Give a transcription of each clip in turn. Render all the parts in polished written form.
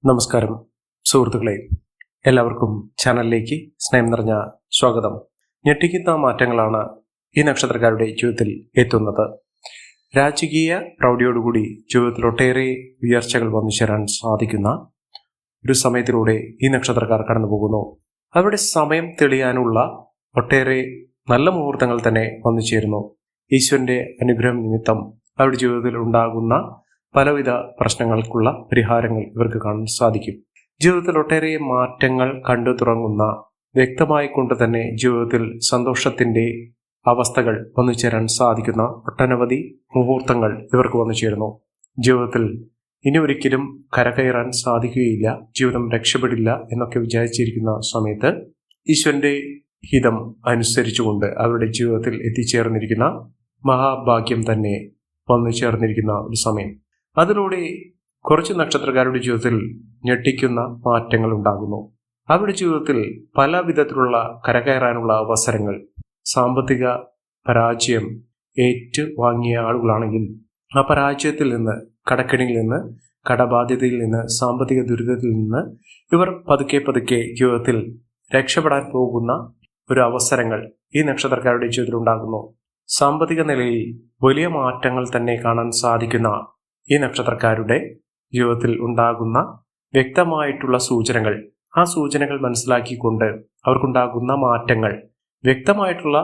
നമസ്കാരം സുഹൃത്തുക്കളെ, എല്ലാവർക്കും ചാനലിലേക്ക് സ്നേഹം നിറഞ്ഞ സ്വാഗതം. ഞെട്ടിക്കുന്ന മാറ്റങ്ങളാണ് ഈ നക്ഷത്രക്കാരുടെ ജീവിതത്തിൽ എത്തുന്നത്. രാജകീയ പ്രൗഢിയോടുകൂടി ജീവിതത്തിൽ ഒട്ടേറെ ഉയർച്ചകൾ വന്നു ചേരാൻ സാധിക്കുന്ന ഒരു സമയത്തിലൂടെ ഈ നക്ഷത്രക്കാർ കടന്നു പോകുന്നു. അവരുടെ സമയം തെളിയാനുള്ള ഒട്ടേറെ നല്ല മുഹൂർത്തങ്ങൾ തന്നെ വന്നു ചേരുന്നു. ഈശ്വരന്റെ അനുഗ്രഹം നിമിത്തം അവരുടെ ജീവിതത്തിൽ ഉണ്ടാകുന്ന പലവിധ പ്രശ്നങ്ങൾക്കുള്ള പരിഹാരങ്ങൾ ഇവർക്ക് കാണാൻ സാധിക്കും. ജീവിതത്തിൽ ഒട്ടേറെ മാറ്റങ്ങൾ കണ്ടു തുടങ്ങുന്ന, വ്യക്തമായി കൊണ്ട് തന്നെ ജീവിതത്തിൽ സന്തോഷത്തിന്റെ അവസ്ഥകൾ വന്നു ചേരാൻ സാധിക്കുന്ന ഒട്ടനവധി മുഹൂർത്തങ്ങൾ ഇവർക്ക് വന്നു ചേരുന്നു. ജീവിതത്തിൽ ഇനി ഒരിക്കലും കരകയറാൻ സാധിക്കുകയില്ല, ജീവിതം രക്ഷപ്പെടില്ല എന്നൊക്കെ വിചാരിച്ചിരിക്കുന്ന സമയത്ത് ഈശ്വരന്റെ ഹിതം അനുസരിച്ചുകൊണ്ട് അവരുടെ ജീവിതത്തിൽ എത്തിച്ചേർന്നിരിക്കുന്ന മഹാഭാഗ്യം തന്നെ വന്നു ചേർന്നിരിക്കുന്ന ഒരു സമയം. അതിലൂടെ കുറച്ച് നക്ഷത്രക്കാരുടെ ജീവിതത്തിൽ ഞെട്ടിക്കുന്ന മാറ്റങ്ങൾ ഉണ്ടാകുന്നു. അവരുടെ ജീവിതത്തിൽ പല വിധത്തിലുള്ള കരകയറാനുള്ള അവസരങ്ങൾ, സാമ്പത്തിക പരാജയം ഏറ്റുവാങ്ങിയ ആളുകളാണെങ്കിൽ ആ പരാജയത്തിൽ നിന്ന്, കടക്കെണിയിൽ നിന്ന്, കടബാധ്യതയിൽ നിന്ന്, സാമ്പത്തിക ദുരിതത്തിൽ നിന്ന് ഇവർ പതുക്കെ ജീവിതത്തിൽ രക്ഷപ്പെടാൻ പോകുന്ന ഒരു അവസരങ്ങൾ ഈ നക്ഷത്രക്കാരുടെ ജീവിതത്തിൽ ഉണ്ടാകുന്നു. സാമ്പത്തിക നിലയിൽ വലിയ മാറ്റങ്ങൾ തന്നെ കാണാൻ സാധിക്കുന്ന ഈ നക്ഷത്രക്കാരുടെ ജീവിതത്തിൽ ഉണ്ടാകുന്ന വ്യക്തമായിട്ടുള്ള സൂചനകൾ, ആ സൂചനകൾ മനസ്സിലാക്കിക്കൊണ്ട് അവർക്കുണ്ടാകുന്ന മാറ്റങ്ങൾ, വ്യക്തമായിട്ടുള്ള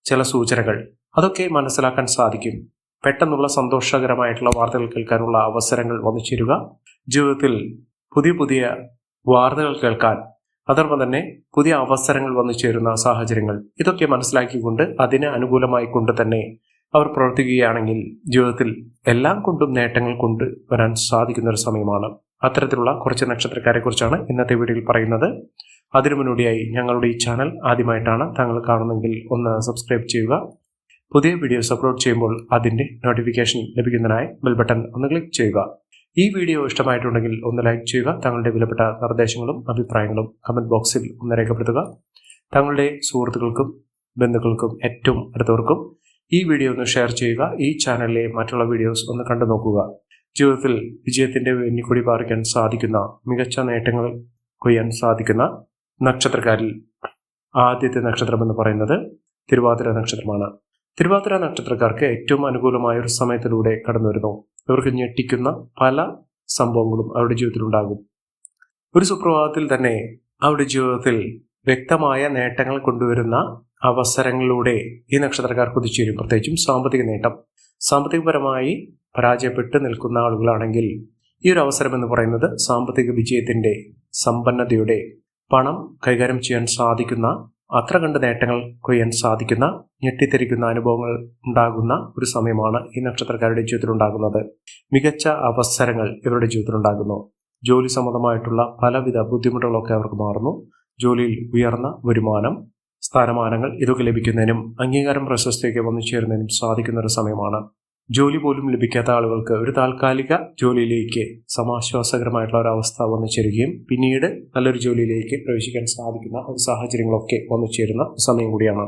ചില സൂചനകൾ, അതൊക്കെ മനസ്സിലാക്കാൻ സാധിക്കും. പെട്ടെന്നുള്ള സന്തോഷകരമായിട്ടുള്ള വാർത്തകൾ കേൾക്കാനുള്ള അവസരങ്ങൾ വന്നു ചേരുക, ജീവിതത്തിൽ പുതിയ വാർത്തകൾ കേൾക്കാൻ, അതോടൊപ്പം തന്നെ പുതിയ അവസരങ്ങൾ വന്നു ചേരുന്ന സാഹചര്യങ്ങൾ, ഇതൊക്കെ മനസ്സിലാക്കിക്കൊണ്ട് അതിന് അനുകൂലമായി കൊണ്ട് തന്നെ അവർ പ്രവർത്തിക്കുകയാണെങ്കിൽ ജീവിതത്തിൽ എല്ലാം കൊണ്ടും നേട്ടങ്ങൾ കൊണ്ടുവരാൻ സാധിക്കുന്ന ഒരു സമയമാണ്. അത്തരത്തിലുള്ള കുറച്ച് നക്ഷത്രക്കാരെ കുറിച്ചാണ് ഇന്നത്തെ വീഡിയോയിൽ പറയുന്നത്. അതിനു മുന്നോടിയായി ഞങ്ങളുടെ ഈ ചാനൽ ആദ്യമായിട്ടാണ് താങ്കൾ കാണുന്നെങ്കിൽ ഒന്ന് സബ്സ്ക്രൈബ് ചെയ്യുക. പുതിയ വീഡിയോസ് അപ്ലോഡ് ചെയ്യുമ്പോൾ അതിൻ്റെ നോട്ടിഫിക്കേഷൻ ലഭിക്കുന്നതിനായി ബെൽ ബട്ടൺ ഒന്ന് ക്ലിക്ക് ചെയ്യുക. ഈ വീഡിയോ ഇഷ്ടമായിട്ടുണ്ടെങ്കിൽ ഒന്ന് ലൈക്ക് ചെയ്യുക. താങ്കളുടെ വിലപ്പെട്ട നിർദ്ദേശങ്ങളും അഭിപ്രായങ്ങളും കമൻറ്റ് ബോക്സിൽ ഒന്ന് രേഖപ്പെടുത്തുക. താങ്കളുടെ സുഹൃത്തുക്കൾക്കും ബന്ധുക്കൾക്കും ഏറ്റവും അടുത്തവർക്കും ഈ വീഡിയോ ഒന്ന് ഷെയർ ചെയ്യുക. ഈ ചാനലിലെ മറ്റുള്ള വീഡിയോസ് ഒന്ന് കണ്ടു നോക്കുക. ജീവിതത്തിൽ വിജയത്തിന്റെ വെന്നിക്കൊടി പാറിക്കാൻ സാധിക്കുന്ന, മികച്ച നേട്ടങ്ങൾ കൊയ്യാൻ സാധിക്കുന്ന നക്ഷത്രക്കാരിൽ ആദ്യത്തെ നക്ഷത്രം എന്ന് പറയുന്നത് തിരുവാതിര നക്ഷത്രമാണ്. തിരുവാതിര നക്ഷത്രക്കാർക്ക് ഏറ്റവും അനുകൂലമായ ഒരു സമയത്തിലൂടെ കടന്നു വരുന്നു. ഇവർക്ക് ഞെട്ടിക്കുന്ന പല സംഭവങ്ങളും അവരുടെ ജീവിതത്തിൽ ഉണ്ടാകും. ഒരു സുപ്രഭാതത്തിൽ തന്നെ അവരുടെ ജീവിതത്തിൽ വ്യക്തമായ നേട്ടങ്ങൾ കൊണ്ടുവരുന്ന അവസരങ്ങളിലൂടെ ഈ നക്ഷത്രക്കാർ കുതിച്ചുവരും. പ്രത്യേകിച്ചും സാമ്പത്തിക നേട്ടം, സാമ്പത്തികപരമായി പരാജയപ്പെട്ട് നിൽക്കുന്ന ആളുകളാണെങ്കിൽ ഈ ഒരു അവസരം എന്ന് പറയുന്നത് സാമ്പത്തിക വിജയത്തിന്റെ, സമ്പന്നതയുടെ, പണം കൈകാര്യം ചെയ്യാൻ സാധിക്കുന്ന, അത്ര കണ്ട് നേട്ടങ്ങൾ കൊയ്യാൻ സാധിക്കുന്ന, ഞെട്ടിത്തെരിക്കുന്ന അനുഭവങ്ങൾ ഉണ്ടാകുന്ന ഒരു സമയമാണ് ഈ നക്ഷത്രക്കാരുടെ ജീവിതത്തിൽ ഉണ്ടാകുന്നത്. മികച്ച അവസരങ്ങൾ ഇവരുടെ ജീവിതത്തിൽ ഉണ്ടാകുന്നു. ജോലി സംബന്ധമായിട്ടുള്ള പലവിധ ബുദ്ധിമുട്ടുകളൊക്കെ അവർക്ക് മാറുന്നു. ജോലിയിൽ ഉയർന്ന വരുമാനം, സ്ഥാനമാനങ്ങൾ ഇതൊക്കെ ലഭിക്കുന്നതിനും അംഗീകാരം, പ്രശസ്തിയൊക്കെ വന്നു ചേരുന്നതിനും സാധിക്കുന്ന ഒരു സമയമാണ്. ജോലി പോലും ലഭിക്കാത്ത ആളുകൾക്ക് ഒരു താൽക്കാലിക ജോലിയിലേക്ക് സമാശ്വാസകരമായിട്ടുള്ള ഒരു അവസ്ഥ വന്നു ചേരുകയും പിന്നീട് നല്ലൊരു ജോലിയിലേക്ക് പ്രവേശിക്കാൻ സാധിക്കുന്ന ഒരു സാഹചര്യങ്ങളൊക്കെ വന്നു ചേരുന്ന സമയം കൂടിയാണ്.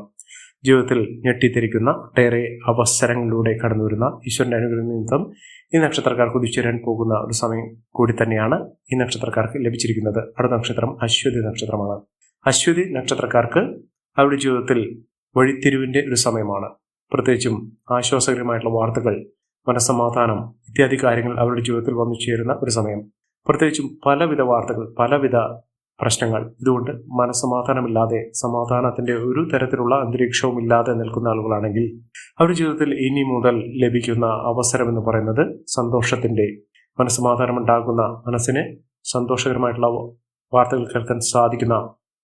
ജീവിതത്തിൽ ഞെട്ടിത്തിരിക്കുന്ന ഒട്ടേറെ അവസരങ്ങളിലൂടെ കടന്നു വരുന്ന ഈശ്വരന്റെ അനുഗ്രഹം നിമിത്തം ഈ നക്ഷത്രക്കാർ കുതിച്ചുവരാൻ പോകുന്ന ഒരു സമയം കൂടി തന്നെയാണ് ഈ നക്ഷത്രക്കാർക്ക് ലഭിച്ചിരിക്കുന്നത്. അടുത്ത നക്ഷത്രം അശ്വതി നക്ഷത്രമാണ്. അശ്വതി നക്ഷത്രക്കാർക്ക് അവരുടെ ജീവിതത്തിൽ വഴിത്തിരിവിന്റെ ഒരു സമയമാണ്. പ്രത്യേകിച്ചും ആശ്വാസകരമായിട്ടുള്ള വാർത്തകൾ, മനസ്സമാധാനം ഇത്യാദി കാര്യങ്ങൾ അവരുടെ ജീവിതത്തിൽ വന്നു ചേരുന്ന ഒരു സമയം. പ്രത്യേകിച്ചും പലവിധ വാർത്തകൾ, പലവിധ പ്രശ്നങ്ങൾ, ഇതുകൊണ്ട് മനസ്സമാധാനമില്ലാതെ, സമാധാനത്തിന്റെ ഒരു തരത്തിലുള്ള അന്തരീക്ഷവും ഇല്ലാതെ നിൽക്കുന്ന ആളുകളാണെങ്കിൽ അവരുടെ ജീവിതത്തിൽ ഇനി മുതൽ ലഭിക്കുന്ന അവസരം എന്ന് പറയുന്നത് സന്തോഷത്തിന്റെ, മനസ്സമാധാനം ഉണ്ടാകുന്ന, മനസ്സിന് സന്തോഷകരമായിട്ടുള്ള വാർത്തകൾ കേൾക്കാൻ സാധിക്കുന്ന,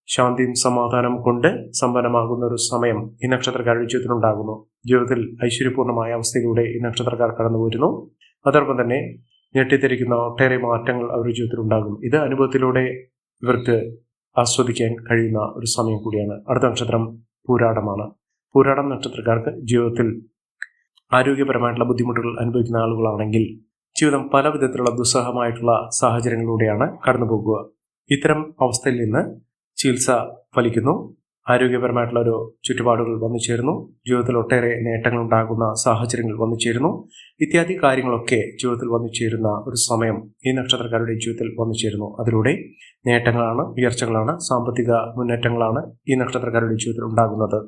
ശാന്തിയും സമാധാനം കൊണ്ട് സമ്പന്നമാകുന്ന ഒരു സമയം ഈ നക്ഷത്രക്കാരുടെ ജീവിതത്തിൽ ഉണ്ടാകുന്നു. ജീവിതത്തിൽ ഐശ്വര്യപൂർണമായ അവസ്ഥയിലൂടെ ഈ നക്ഷത്രക്കാർ കടന്നു വരുന്നു. അതോടൊപ്പം തന്നെ ഞെട്ടിത്തിരിക്കുന്ന ഒട്ടേറെ മാറ്റങ്ങൾ അവരുടെ ജീവിതത്തിൽ ഉണ്ടാകും. ഇത് അനുഭവത്തിലൂടെ ഇവർക്ക് ആസ്വദിക്കാൻ കഴിയുന്ന ഒരു സമയം കൂടിയാണ്. അടുത്ത നക്ഷത്രം പൂരാടമാണ്. പൂരാടം നക്ഷത്രക്കാർക്ക് ജീവിതത്തിൽ ആരോഗ്യപരമായിട്ടുള്ള ബുദ്ധിമുട്ടുകൾ അനുഭവിക്കുന്ന ആളുകളാണെങ്കിൽ ജീവിതം പല വിധത്തിലുള്ള ദുസ്സഹമായിട്ടുള്ള സാഹചര്യങ്ങളിലൂടെയാണ് കടന്നു പോകുക. ഇത്തരം അവസ്ഥയിൽ നിന്ന് ചികിത്സ ഫലിക്കുന്നു. ആരോഗ്യപരമായിട്ടുള്ള ഒരു ചുറ്റുപാടുകൾ വന്നു ചേരുന്നു. ജീവിതത്തിൽ ഒട്ടേറെ നേട്ടങ്ങൾ ഉണ്ടാകുന്ന സാഹചര്യങ്ങൾ വന്നു ചേരുന്നു. ഇത്യാദി കാര്യങ്ങളൊക്കെ ജീവിതത്തിൽ വന്നു ചേരുന്ന ഒരു സമയം ഈ നക്ഷത്രക്കാരുടെ ജീവിതത്തിൽ വന്നു ചേരുന്നു. അതിലൂടെ നേട്ടങ്ങളാണ്, ഉയർച്ചകളാണ്, സാമ്പത്തിക മുന്നേറ്റങ്ങളാണ് ഈ നക്ഷത്രക്കാരുടെ ജീവിതത്തിൽ ഉണ്ടാകുന്നത്.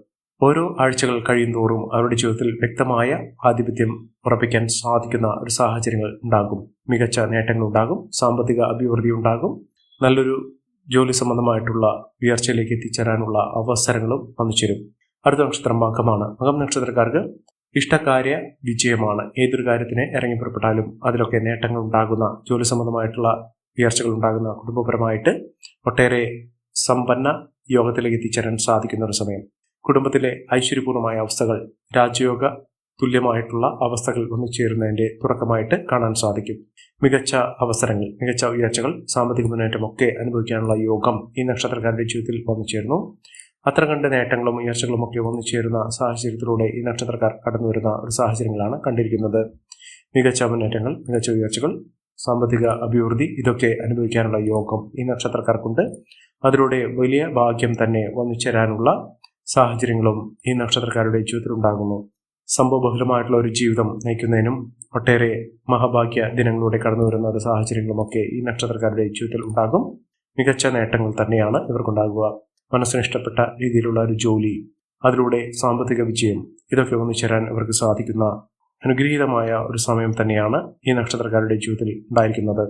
ഓരോ ആഴ്ചകൾ കഴിയുന്തോറും അവരുടെ ജീവിതത്തിൽ വ്യക്തമായ ആധിപത്യം ഉറപ്പിക്കാൻ സാധിക്കുന്ന ഒരു സാഹചര്യങ്ങൾ ഉണ്ടാകും. മികച്ച നേട്ടങ്ങൾ ഉണ്ടാകും, സാമ്പത്തിക അഭിവൃദ്ധി ഉണ്ടാകും, നല്ലൊരു ജോലി സംബന്ധമായിട്ടുള്ള ഉയർച്ചയിലേക്ക് എത്തിച്ചേരാനുള്ള അവസരങ്ങളും വന്നു ചേരും. അടുത്ത നക്ഷത്രം മകമാണ്. മകം നക്ഷത്രക്കാർക്ക് ഇഷ്ടകാര്യ വിജയമാണ്. ഏതൊരു കാര്യത്തിന് ഇറങ്ങി പുറപ്പെട്ടാലും അതിലൊക്കെ നേട്ടങ്ങൾ ഉണ്ടാകുന്ന, ജോലി സംബന്ധമായിട്ടുള്ള ഉയർച്ചകൾ ഉണ്ടാകുന്ന, കുടുംബപരമായിട്ട് ഒട്ടേറെ സമ്പന്ന യോഗത്തിലേക്ക് എത്തിച്ചേരാൻ സാധിക്കുന്ന ഒരു സമയം. കുടുംബത്തിലെ ഐശ്വര്യപൂർണമായ അവസ്ഥകൾ, രാജയോഗ തുല്യമായിട്ടുള്ള അവസ്ഥകൾ വന്നു ചേരുന്നതിൻ്റെ തുടക്കമായിട്ട് കാണാൻ സാധിക്കും. മികച്ച അവസരങ്ങൾ, മികച്ച ഉയർച്ചകൾ, സാമ്പത്തിക മുന്നേറ്റമൊക്കെ അനുഭവിക്കാനുള്ള യോഗം ഈ നക്ഷത്രക്കാരുടെ ജീവിതത്തിൽ വന്നു ചേരുന്നു. അത്ര കണ്ട് നേട്ടങ്ങളും ഉയർച്ചകളും ഒക്കെ വന്നു ചേരുന്ന സാഹചര്യത്തിലൂടെ ഈ നക്ഷത്രക്കാർ കടന്നു വരുന്ന ഒരു സാഹചര്യങ്ങളാണ് കണ്ടിരിക്കുന്നത്. മികച്ച മുന്നേറ്റങ്ങൾ, മികച്ച ഉയർച്ചകൾ, സാമ്പത്തിക അഭിവൃദ്ധി ഇതൊക്കെ അനുഭവിക്കാനുള്ള യോഗം ഈ നക്ഷത്രക്കാർക്കുണ്ട്. അതിലൂടെ വലിയ ഭാഗ്യം തന്നെ വന്നു ചേരാനുള്ള സാഹചര്യങ്ങളും ഈ നക്ഷത്രക്കാരുടെ ജീവിതത്തിൽ ഉണ്ടാകുന്നു. സംഭവബഹുലമായിട്ടുള്ള ഒരു ജീവിതം നയിക്കുന്നതിനും ഒട്ടേറെ മഹാഭാഗ്യ ദിനങ്ങളിലൂടെ കടന്നു വരുന്ന ഒരു സാഹചര്യങ്ങളുമൊക്കെ ഈ നക്ഷത്രക്കാരുടെ ജീവിതത്തിൽ ഉണ്ടാകും. മികച്ച നേട്ടങ്ങൾ തന്നെയാണ് ഇവർക്കുണ്ടാകുക. മനസ്സിന് ഇഷ്ടപ്പെട്ട രീതിയിലുള്ള ഒരു ജോലി, അതിലൂടെ സാമ്പത്തിക വിജയം, ഇതൊക്കെ ഒന്നു ചേരാൻ ഇവർക്ക് സാധിക്കുന്ന അനുഗ്രഹീതമായ ഒരു സമയം തന്നെയാണ് ഈ നക്ഷത്രക്കാരുടെ ജീവിതത്തിൽ ഉണ്ടായിരിക്കുന്നത്.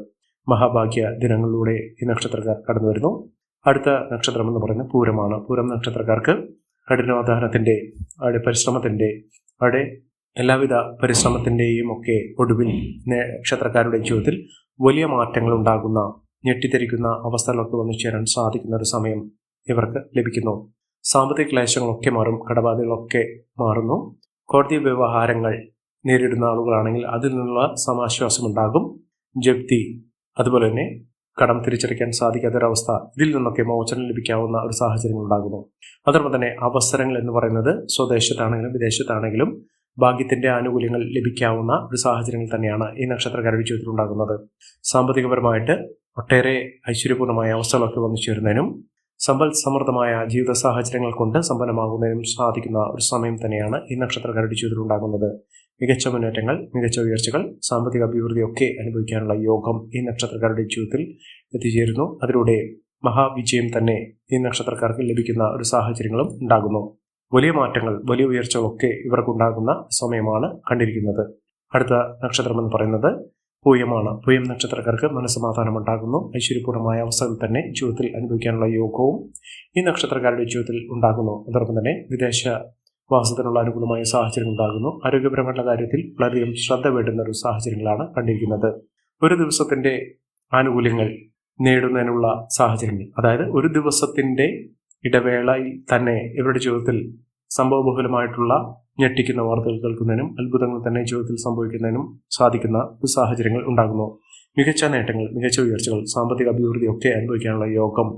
മഹാഭാഗ്യ ദിനങ്ങളിലൂടെ ഈ നക്ഷത്രക്കാർ കടന്നു വരുന്നു. അടുത്ത നക്ഷത്രം എന്ന് പറയുന്നത് പൂരമാണ്. പൂരം നക്ഷത്രക്കാർക്ക് കഠിനാധ്വാനത്തിൻ്റെ, അവിടെ പരിശ്രമത്തിൻ്റെ, അവിടെ എല്ലാവിധ പരിശ്രമത്തിൻ്റെയും ഒക്കെ ഒടുവിൽ നക്ഷത്രക്കാരുടെ ജീവിതത്തിൽ വലിയ മാറ്റങ്ങൾ ഉണ്ടാകുന്ന, ഞെട്ടിത്തെരിക്കുന്ന അവസ്ഥകളൊക്കെ വന്നു ചേരാൻ സാധിക്കുന്ന ഒരു സമയം ഇവർക്ക് ലഭിക്കുന്നു. സാമ്പത്തിക ക്ലേശങ്ങളൊക്കെ മാറും, കടബാധകളൊക്കെ മാറുന്നു. കോടതി വ്യവഹാരങ്ങൾ നേരിടുന്ന ആളുകളാണെങ്കിൽ അതിൽ നിന്നുള്ള സമാശ്വാസമുണ്ടാകും. ജപ്തി, അതുപോലെ തന്നെ കടം തിരിച്ചടയ്ക്കാൻ സാധിക്കാത്തൊരവസ്ഥ, ഇതിൽ നിന്നൊക്കെ മോചനം ലഭിക്കാവുന്ന ഒരു സാഹചര്യങ്ങൾ ഉണ്ടാകുന്നു. അതോടൊപ്പം തന്നെ അവസരങ്ങൾ എന്ന് പറയുന്നത് സ്വദേശത്താണെങ്കിലും വിദേശത്താണെങ്കിലും ഭാഗ്യത്തിന്റെ ആനുകൂല്യങ്ങൾ ലഭിക്കാവുന്ന ഒരു സാഹചര്യങ്ങൾ തന്നെയാണ് ഈ നക്ഷത്രക്കാരുടെ ജീവിതത്തിൽ ഉണ്ടാകുന്നത്. സാമ്പത്തികപരമായിട്ട് ഒട്ടേറെ ഐശ്വര്യപൂർണമായ അവസ്ഥകളൊക്കെ വന്നു ചേരുന്നതിനും സമ്പൽ സമൃദ്ധമായ ജീവിത സാഹചര്യങ്ങൾ കൊണ്ട് സമ്പന്നമാകുന്നതിനും സാധിക്കുന്ന ഒരു സമയം തന്നെയാണ് ഈ നക്ഷത്രക്കാരുടെ ജീവിതത്തിൽ ഉണ്ടാകുന്നത്. മികച്ച മുന്നേറ്റങ്ങൾ, മികച്ച ഉയർച്ചകൾ, സാമ്പത്തിക അഭിവൃദ്ധിയൊക്കെ അനുഭവിക്കാനുള്ള യോഗം ഈ നക്ഷത്രക്കാരുടെ ജീവിതത്തിൽ എത്തിച്ചേരുന്നു. അതിലൂടെ മഹാവിജയം തന്നെ ഈ നക്ഷത്രക്കാർക്ക് ലഭിക്കുന്ന ഒരു സാഹചര്യങ്ങളും ഉണ്ടാകുന്നു. വലിയ മാറ്റങ്ങൾ, വലിയ ഉയർച്ചകളൊക്കെ ഇവർക്കുണ്ടാകുന്ന സമയമാണ് കണ്ടിരിക്കുന്നത്. അടുത്ത നക്ഷത്രം എന്ന് പറയുന്നത് പൂയമാണ്. പൂയം നക്ഷത്രക്കാർക്ക് മനസ്സമാധാനം ഉണ്ടാകുന്നു. ഐശ്വര്യപൂർണമായ അവസ്ഥകൾ തന്നെ ജീവിതത്തിൽ അനുഭവിക്കാനുള്ള യോഗവും ഈ നക്ഷത്രക്കാരുടെ ജീവിതത്തിൽ ഉണ്ടാകുന്നു. അതോടൊപ്പം തന്നെ വിദേശ വാസത്തിനുള്ള അനുകൂലമായ സാഹചര്യങ്ങൾ ഉണ്ടാകുന്നു. ആരോഗ്യപരമായിട്ടുള്ള കാര്യത്തിൽ വളരെയധികം ശ്രദ്ധ വേണ്ടുന്ന ഒരു സാഹചര്യങ്ങളാണ് കണ്ടിരിക്കുന്നത്. ഒരു ദിവസത്തിന്റെ ആനുകൂല്യങ്ങൾ നേടുന്നതിനുള്ള സാഹചര്യങ്ങൾ, അതായത് ഒരു ദിവസത്തിന്റെ ഇടവേളയിൽ തന്നെ ഇവരുടെ ജീവിതത്തിൽ സംഭവബഹുലമായിട്ടുള്ള ഞെട്ടിക്കുന്ന വാർത്തകൾ കേൾക്കുന്നതിനും അത്ഭുതങ്ങൾ തന്നെ ജീവിതത്തിൽ സംഭവിക്കുന്നതിനും സാധിക്കുന്ന ഒരു സാഹചര്യങ്ങൾ ഉണ്ടാകുന്നു. മികച്ച നേട്ടങ്ങൾ, മികച്ച ഉയർച്ചകൾ, സാമ്പത്തിക അഭിവൃദ്ധി ഒക്കെ അനുഭവിക്കാനുള്ള യോഗം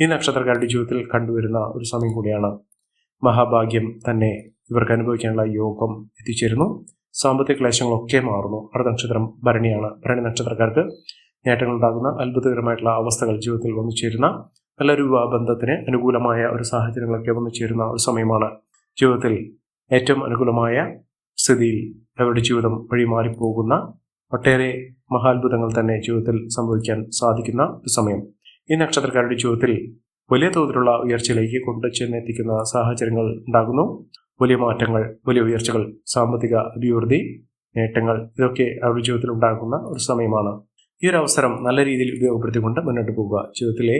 ഈ നക്ഷത്രക്കാരുടെ ജീവിതത്തിൽ കണ്ടുവരുന്ന ഒരു സമയം കൂടിയാണ്. മഹാഭാഗ്യം തന്നെ ഇവർക്ക് അനുഭവിക്കാനുള്ള യോഗം എത്തിച്ചേരുന്നു. സാമ്പത്തിക ക്ലേശങ്ങളൊക്കെ മാറുന്നു. അടുത്ത നക്ഷത്രം ഭരണിയാണ്. ഭരണി നക്ഷത്രക്കാർക്ക് നേട്ടങ്ങൾ ഉണ്ടാകുന്ന, അത്ഭുതകരമായിട്ടുള്ള അവസ്ഥകൾ ജീവിതത്തിൽ വന്നു ചേരുന്ന, നല്ലൊരു വിവാഹബന്ധത്തിന് അനുകൂലമായ ഒരു സാഹചര്യങ്ങളൊക്കെ വന്നു ചേരുന്ന ഒരു സമയമാണ്. ജീവിതത്തിൽ ഏറ്റവും അനുകൂലമായ സ്ഥിതിയിൽ അവരുടെ ജീവിതം വഴിമാറിപ്പോകുന്ന ഒട്ടേറെ മഹാത്ഭുതങ്ങൾ തന്നെ ജീവിതത്തിൽ സംഭവിക്കാൻ സാധിക്കുന്ന ഒരു സമയം. ഈ നക്ഷത്രക്കാരുടെ ജീവിതത്തിൽ വലിയ തോതിലുള്ള ഉയർച്ചയിലേക്ക് കൊണ്ടുചെന്നെത്തിക്കുന്ന സാഹചര്യങ്ങൾ ഉണ്ടാകുന്നു. വലിയ മാറ്റങ്ങൾ, വലിയ ഉയർച്ചകൾ, സാമ്പത്തിക അഭിവൃദ്ധി, നേട്ടങ്ങൾ ഇതൊക്കെ അവരുടെ ജീവിതത്തിൽ ഉണ്ടാകുന്ന ഒരു സമയമാണ്. ഈ ഒരു അവസരം നല്ല രീതിയിൽ ഉപയോഗപ്പെടുത്തിക്കൊണ്ട് മുന്നോട്ട് പോവുക. ജീവിതത്തിലെ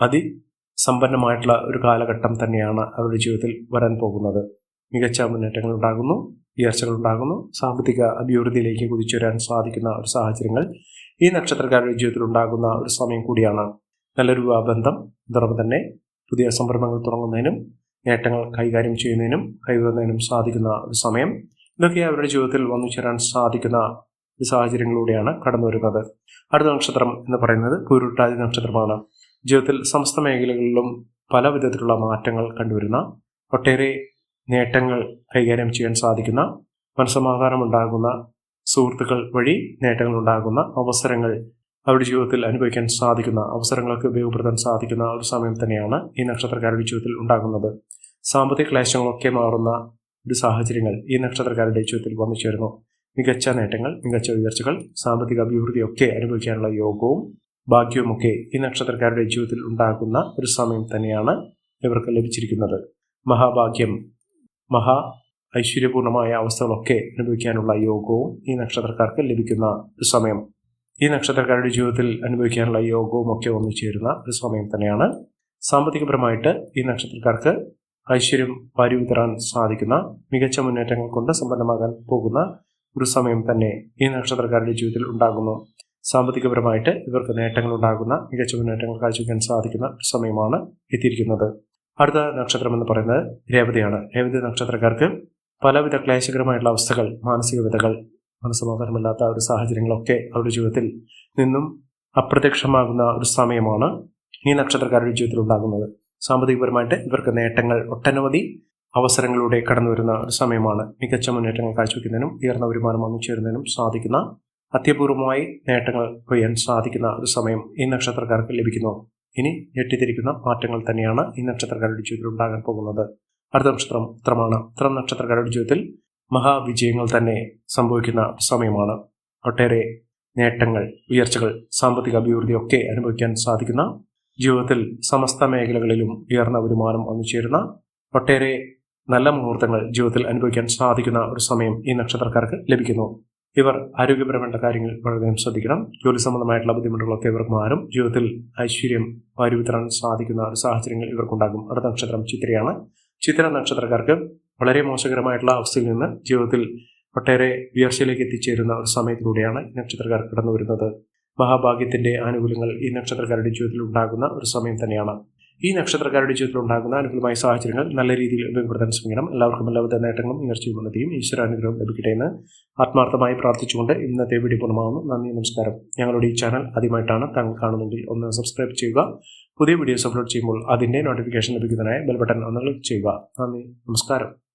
അതിസമ്പന്നമായിട്ടുള്ള ഒരു കാലഘട്ടം തന്നെയാണ് അവരുടെ ജീവിതത്തിൽ വരാൻ പോകുന്നത്. മികച്ച മുന്നേറ്റങ്ങൾ ഉണ്ടാകുന്നു, ഉയർച്ചകൾ ഉണ്ടാകുന്നു, സാമ്പത്തിക അഭിവൃദ്ധിയിലേക്ക് കുതിച്ചുവരാൻ സാധിക്കുന്ന ഒരു സാഹചര്യങ്ങൾ ഈ നക്ഷത്രക്കാരുടെ ജീവിതത്തിൽ ഉണ്ടാകുന്ന ഒരു സമയം കൂടിയാണ്. നല്ലൊരു ബന്ധം, അതോടൊപ്പം തന്നെ പുതിയ സംരംഭങ്ങൾ തുടങ്ങുന്നതിനും നേട്ടങ്ങൾ കൈകാര്യം ചെയ്യുന്നതിനും കൈവരുന്നതിനും സാധിക്കുന്ന ഒരു സമയം. ഇതൊക്കെ അവരുടെ ജീവിതത്തിൽ വന്നു ചേരാൻ സാധിക്കുന്ന ഒരു സാഹചര്യങ്ങളിലൂടെയാണ് കടന്നു വരുന്നത്. അടുത്ത നക്ഷത്രം എന്ന് പറയുന്നത് പൂരുരുട്ടാതി നക്ഷത്രമാണ്. ജീവിതത്തിൽ സമസ്ത മേഖലകളിലും പല വിധത്തിലുള്ള മാറ്റങ്ങൾ കണ്ടുവരുന്ന, ഒട്ടേറെ നേട്ടങ്ങൾ കൈകാര്യം ചെയ്യാൻ സാധിക്കുന്ന, മനസ്സമാധാനം ഉണ്ടാകുന്ന, സുഹൃത്തുക്കൾ വഴി നേട്ടങ്ങൾ ഉണ്ടാകുന്ന, അവസരങ്ങൾ അവരുടെ ജീവിതത്തിൽ അനുഭവിക്കാൻ സാധിക്കുന്ന അവസരങ്ങളൊക്കെ ഉപയോഗപ്പെടുത്താൻ സാധിക്കുന്ന ഒരു സമയം തന്നെയാണ് ഈ നക്ഷത്രക്കാരുടെ ജീവിതത്തിൽ ഉണ്ടാകുന്നത്. സാമ്പത്തിക ക്ലേശങ്ങളൊക്കെ മാറുന്ന ഒരു സാഹചര്യങ്ങൾ ഈ നക്ഷത്രക്കാരുടെ ജീവിതത്തിൽ വന്നു ചേരുന്നു. മികച്ച നേട്ടങ്ങൾ, മികച്ച ഉയർച്ചകൾ, സാമ്പത്തിക അഭിവൃദ്ധിയൊക്കെ അനുഭവിക്കാനുള്ള യോഗവും ഭാഗ്യവുമൊക്കെ ഈ നക്ഷത്രക്കാരുടെ ജീവിതത്തിൽ ഉണ്ടാകുന്ന ഒരു സമയം തന്നെയാണ് ഇവർക്ക് ലഭിച്ചിരിക്കുന്നത്. മഹാഭാഗ്യം, ഐശ്വര്യപൂർണമായ അവസ്ഥകളൊക്കെ അനുഭവിക്കാനുള്ള യോഗവും ഈ നക്ഷത്രക്കാർക്ക് ലഭിക്കുന്ന ഒരു സമയം. ഈ നക്ഷത്രക്കാരുടെ ജീവിതത്തിൽ അനുഭവിക്കാനുള്ള യോഗവും ഒക്കെ ഒന്നുചേരുന്ന ഒരു സമയം തന്നെയാണ്. സാമ്പത്തികപരമായിട്ട് ഈ നക്ഷത്രക്കാർക്ക് ഐശ്വര്യം വാരിവിതറാൻ സാധിക്കുന്ന മികച്ച മുന്നേറ്റങ്ങൾ കൊണ്ട് സമ്പന്നമാകാൻ പോകുന്ന ഒരു സമയം തന്നെ ഈ നക്ഷത്രക്കാരുടെ ജീവിതത്തിൽ ഉണ്ടാകുന്നു. സാമ്പത്തികപരമായിട്ട് ഇവർക്ക് നേട്ടങ്ങൾ ഉണ്ടാകുന്ന, മികച്ച മുന്നേറ്റങ്ങൾ കാഴ്ചവെക്കാൻ സാധിക്കുന്ന ഒരു സമയമാണ് എത്തിയിരിക്കുന്നത്. അടുത്ത നക്ഷത്രം എന്ന് പറയുന്നത് രേവതിയാണ്. രേവതി നക്ഷത്രക്കാർക്ക് പലവിധ ക്ലേശകരമായിട്ടുള്ള അവസ്ഥകൾ, മാനസിക വ്യതകൾ, മനസ്സമാധാനമില്ലാത്ത ഒരു സാഹചര്യങ്ങളൊക്കെ അവരുടെ ജീവിതത്തിൽ നിന്നും അപ്രത്യക്ഷമാകുന്ന ഒരു സമയമാണ് ഈ നക്ഷത്രക്കാരുടെ ജീവിതത്തിൽ ഉണ്ടാകുന്നത്. സാമ്പത്തികപരമായിട്ട് ഇവർക്ക് നേട്ടങ്ങൾ, ഒട്ടനവധി അവസരങ്ങളിലൂടെ കടന്നു വരുന്ന ഒരു സമയമാണ്. മികച്ച മുന്നേറ്റങ്ങൾ കാഴ്ചവെക്കുന്നതിനും ഉയർന്ന വരുമാനം വന്നുചേരുന്നതിനും സാധിക്കുന്ന, അത്യപൂർവമായി നേട്ടങ്ങൾ കൊയ്യാൻ സാധിക്കുന്ന ഒരു സമയം ഈ നക്ഷത്രക്കാർക്ക് ലഭിക്കുന്നു. ഇനി ഞെട്ടിത്തിരിക്കുന്ന മാറ്റങ്ങൾ തന്നെയാണ് ഈ നക്ഷത്രക്കാരുടെ ജീവിതത്തിൽ ഉണ്ടാകാൻ പോകുന്നത്. അടുത്ത നക്ഷത്രം ഉത്രമാണ്. ഉത്രം നക്ഷത്രക്കാരുടെ ജീവിതത്തിൽ മഹാവിജയങ്ങൾ തന്നെ സംഭവിക്കുന്ന സമയമാണ്. ഒട്ടേറെ നേട്ടങ്ങൾ, ഉയർച്ചകൾ, സാമ്പത്തിക അഭിവൃദ്ധിയൊക്കെ അനുഭവിക്കാൻ സാധിക്കുന്ന, ജീവിതത്തിൽ സമസ്ത മേഖലകളിലും ഉയർന്ന വരുമാനം വന്നുചേരുന്ന, ഒട്ടേറെ നല്ല മുഹൂർത്തങ്ങൾ ജീവിതത്തിൽ അനുഭവിക്കാൻ സാധിക്കുന്ന ഒരു സമയം ഈ നക്ഷത്രക്കാർക്ക് ലഭിക്കുന്നു. ഇവർ ആരോഗ്യപരമായ കാര്യങ്ങൾ വളരെയധികം ശ്രദ്ധിക്കണം. ജോലി സംബന്ധമായിട്ടുള്ള ബുദ്ധിമുട്ടുകളൊക്കെ ഇവർക്ക് മാറും. ജീവിതത്തിൽ ഐശ്വര്യം വാരിവിതറാൻ സാധിക്കുന്ന ഒരു സാഹചര്യങ്ങൾ ഇവർക്കുണ്ടാകും. അടുത്ത നക്ഷത്രം ചിത്രയാണ്. ചിത്ര നക്ഷത്രക്കാർക്ക് വളരെ മോശകരമായിട്ടുള്ള അവസ്ഥയിൽ നിന്ന് ജീവിതത്തിൽ ഒട്ടേറെ ഉയർച്ചയിലേക്ക് എത്തിച്ചേരുന്ന ഒരു സമയത്തിലൂടെയാണ് ഈ നക്ഷത്രക്കാർ കടന്നു വരുന്നത്. മഹാഭാഗ്യത്തിന്റെ ആനുകൂല്യങ്ങൾ ഈ നക്ഷത്രക്കാരുടെ ജീവിതത്തിൽ ഉണ്ടാകുന്ന ഒരു സമയം തന്നെയാണ്. ഈ നക്ഷത്രക്കാരുടെ ജീവിതത്തിൽ ഉണ്ടാകുന്ന അനുകൂലമായ സാഹചര്യങ്ങൾ നല്ല രീതിയിൽ ഉപയോഗപ്പെടുത്താൻ ശ്രമിക്കണം. എല്ലാവർക്കും എല്ലാവിധ നേട്ടങ്ങളും ഉയർച്ചയും ഉന്നതിയും ഈശ്വരാനുഗ്രഹം ലഭിക്കട്ടെ എന്ന് ആത്മാർത്ഥമായി പ്രാർത്ഥിച്ചുകൊണ്ട് ഇന്നത്തെ വീഡിയോ പൂർണ്ണമാകുന്നു. നന്ദി, നമസ്കാരം. ഞങ്ങളുടെ ഈ ചാനൽ ആദ്യമായിട്ടാണ് താങ്കൾ കാണുന്നതെങ്കിൽ ഒന്ന് സബ്സ്ക്രൈബ് ചെയ്യുക. പുതിയ വീഡിയോസ് അപ്ലോഡ് ചെയ്യുമ്പോൾ അതിൻ്റെ നോട്ടിഫിക്കേഷൻ ലഭിക്കുന്നതിനായി ബെൽ ബട്ടൺ ഒന്ന് ക്ലിക്ക് ചെയ്യുക. നന്ദി, നമസ്കാരം.